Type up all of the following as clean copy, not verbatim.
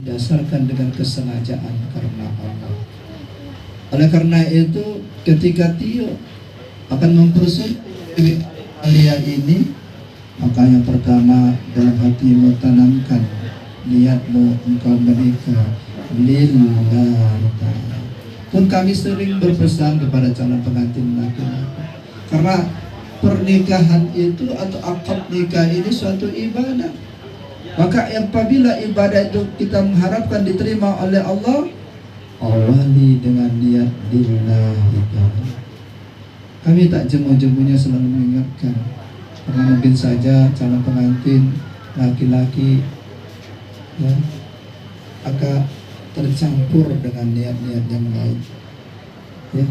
dasarkan dengan kesengajaan karena Allah. Oleh karena itu, ketika Tio akan mempersulit Alia ini, maka yang pertama dalam hatimu tanamkan niatmu engkau menikah lillahi ta'ala. Pun kami sering berpesan kepada calon pengantin laki-laki, karena pernikahan itu atau akad nikah ini suatu ibadah. Maka apabila ibadah itu kita mengharapkan diterima oleh Allah, awali dengan niat lillahi ta'ala. Kami tak jemu-jemunya selalu mengingatkan, karena mungkin saja calon pengantin laki-laki ya, agak tercampur dengan niat-niat yang lain. Ya,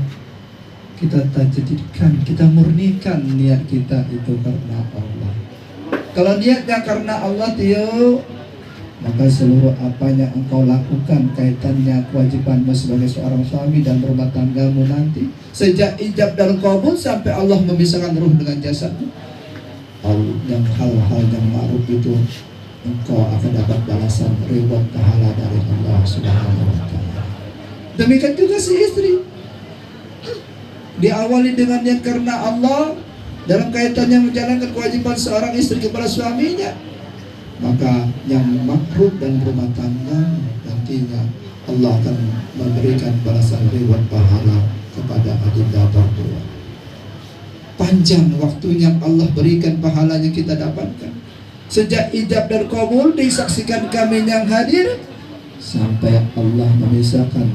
kita tajdikan, kita murnikan niat kita itu karena Allah. Kalau niatnya karena Allah, Tio, maka seluruh apa yang engkau lakukan kaitannya kewajibanmu sebagai seorang suami dan rumah tanggamu nanti, sejak ijab dan qabul sampai Allah memisahkan ruh dengan jasadmu, yang hal-hal yang ma'ruf itu engkau akan dapat balasan reward pahala dari Allah Subhanahu wa ta'ala. Demikian juga si istri, diawali dengan niat karena Allah dalam kaitannya menjalankan kewajiban seorang istri kepada suaminya, maka yang makruh dan rumah tangga nantinya Allah akan memberikan balasan reward pahala kepada adinda berdua. Panjang waktunya Allah berikan pahalanya kita dapatkan, sejak ijab dan qabul disaksikan kami yang hadir sampai Allah memisahkan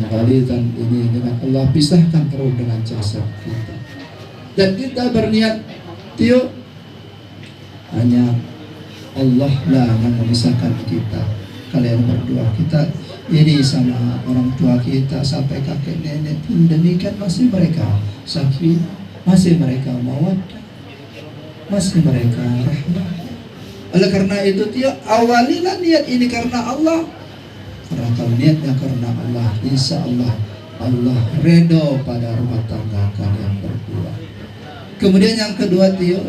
ghalizan ini dengan Allah pisahkan terus dengan jasad kita. Dan kita berniat, Tio, hanya Allah lah yang memisahkan kita. Kalian berdua, kita ini sama orang tua kita sampai kakek nenek pun demikian, masih mereka sakit, masih mereka mawaddah, masih mereka rahmah. Oleh karena itu, Tio, awalilah niat ini karena Allah. Karena kalau niatnya karena Allah, insya Allah Allah redho pada rumah tangga kalian berdua. Kemudian yang kedua, Tio,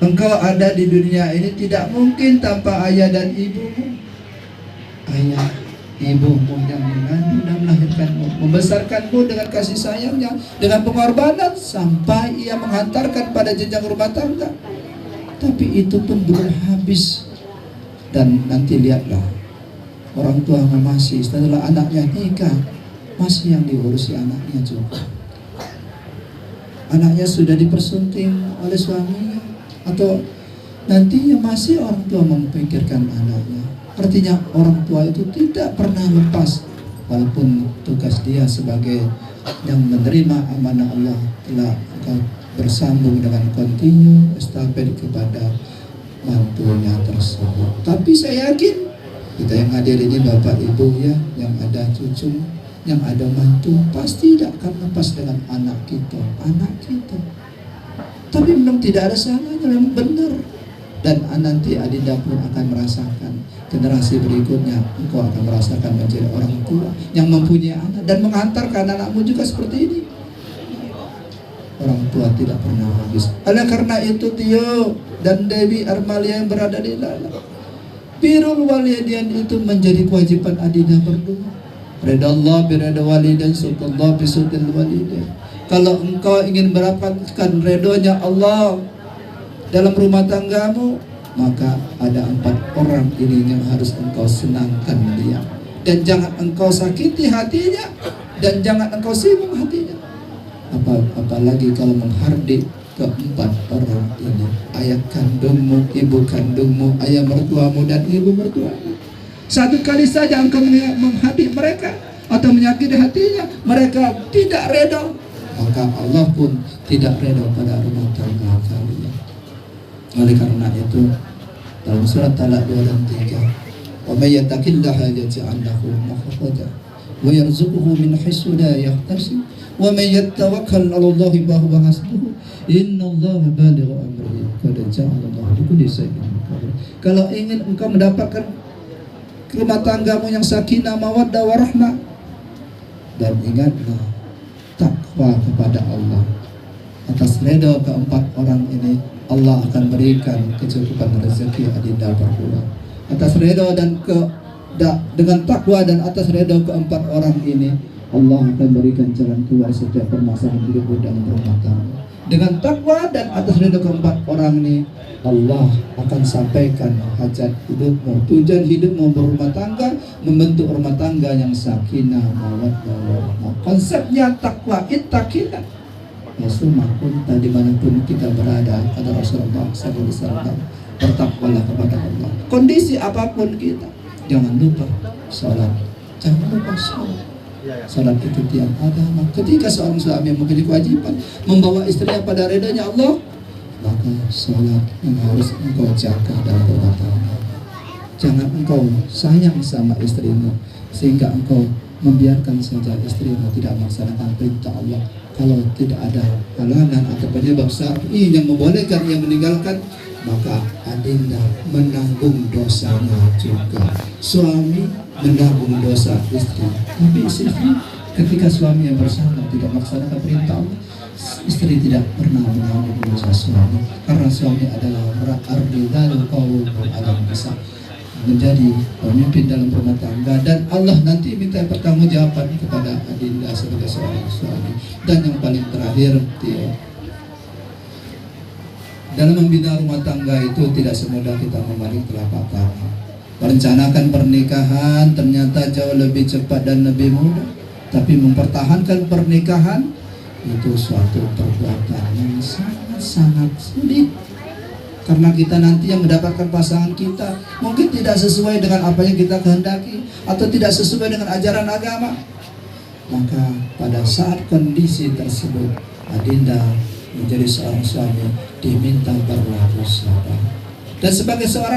engkau ada di dunia ini tidak mungkin tanpa ayah dan ibumu. Ayah, ibumu yang mengandung dan melahirkanmu, membesarkanmu dengan kasih sayangnya, dengan pengorbanan sampai ia menghantarkan pada jenjang rumah tangga. Tapi itu pun belum habis. Dan nanti lihatlah, orang tua masih setelah anaknya nikah, masih yang diurusi anaknya juga. Anaknya sudah dipersunting oleh suaminya, atau nantinya masih orang tua memikirkan anaknya. Artinya orang tua itu tidak pernah lepas, walaupun tugas dia sebagai yang menerima amanah Allah telah bersambung dengan kontinu estafet kepada mantunya tersebut. Tapi saya yakin kita yang hadir ini, bapak ibu ya, yang ada cucu, yang ada mantu, pasti tidak akan lepas dengan anak kita. Tapi memang tidak ada salahnya, memang benar. Dan nanti adinda pun akan merasakan, generasi berikutnya engkau akan merasakan menjadi orang tua yang mempunyai anak dan menghantarkan anakmu juga seperti ini. Orang tua tidak pernah habis. Oleh karena itu, Tio dan Dewi Armalia yang berada di dalam birrul walidain itu menjadi kewajiban adinda berdua. Ridha Allah birida walidain, sultullah bisutil walidain. Kalau engkau ingin mendapatkan ridhonya Allah dalam rumah tanggamu, maka ada 4 orang ini yang harus engkau senangkan dia. Dan jangan engkau sakiti hatinya, dan jangan engkau singgung hatinya. Apalagi kalau menghardik ke-4 orang ini, ayah kandungmu, ibu kandungmu, ayah mertuamu dan ibu mertuamu. Satu kali saja engkau menghardik mereka atau menyakiti hatinya, mereka tidak redha, maka Allah pun tidak redha pada rumah tangga kalian. Oleh karena itu, dalam surat Talaq 2 dan 3, wa may yattaqillaha yaj'al lahu makhraja wa yarzuqhu min haitsu la yahtasib wa may yatawakkal 'ala Allahi fa huwa hasbuh innallaha balighu amrihi qad ja'ala Allahu likulli shay'in qadira. Kalau ingin engkau mendapatkan rumah tanggamu yang sakinah, mawaddah, warahmah, dan ingatlah takwa kepada Allah. Atas redha ke-4 orang ini, Allah akan berikan kecukupan rezeki adinda berdua. atas ridho dan dengan takwa dan atas ridho keempat orang ini, Allah akan berikan jalan keluar setiap permasalahan hidup dalam rumah tangga. Dengan takwa dan atas ridho keempat orang ini, Allah akan sampaikan hajat hidupmu, tujuan hidupmu berumah tangga, membentuk rumah tangga yang sakinah, mawaddah warahmah. Konsepnya takwa, ittaqillah. Yasumahun tadi manapun kita berada, kata Rasulullah SAW, bertakwalah kepada Allah. Kondisi apapun kita, jangan lupa sholat, jangan lupa sholat. Salat itu tiang agama. Ketika seorang suami memiliki kewajiban membawa istrinya pada ridhonya Allah, maka salat yang harus engkau jaga dalam rumah tangga. Jangan engkau sayang sama istrimu sehingga engkau membiarkan saja istrimu tidak melaksanakan perintah Allah. Kalau tidak ada halangan atau penyebab syar'i yang membolehkan ia meninggalkan, maka adinda menanggung dosanya juga. Suami menanggung dosa istri. Tapi istri ketika suami yang bersama tidak melaksanakan perintah Allah, istri tidak pernah menanggung dosa suami, karena suami adalah ar-rijalu qawwamuna 'alan nisa, menjadi pemimpin dalam rumah tangga, dan Allah nanti minta pertanggungjawaban kepada adinda sebagai seorang suami. Dan yang paling terakhir, dalam membina rumah tangga itu tidak semudah kita memetik telapak tangan. Merencanakan pernikahan ternyata jauh lebih cepat dan lebih mudah, tapi mempertahankan pernikahan itu suatu perbuatan yang sangat-sangat sulit. Karena kita nanti yang mendapatkan pasangan kita mungkin tidak sesuai dengan apa yang kita kehendaki atau tidak sesuai dengan ajaran agama. Maka pada saat kondisi tersebut, adinda menjadi seorang suami diminta berlaku sabar. Dan sebagai seorang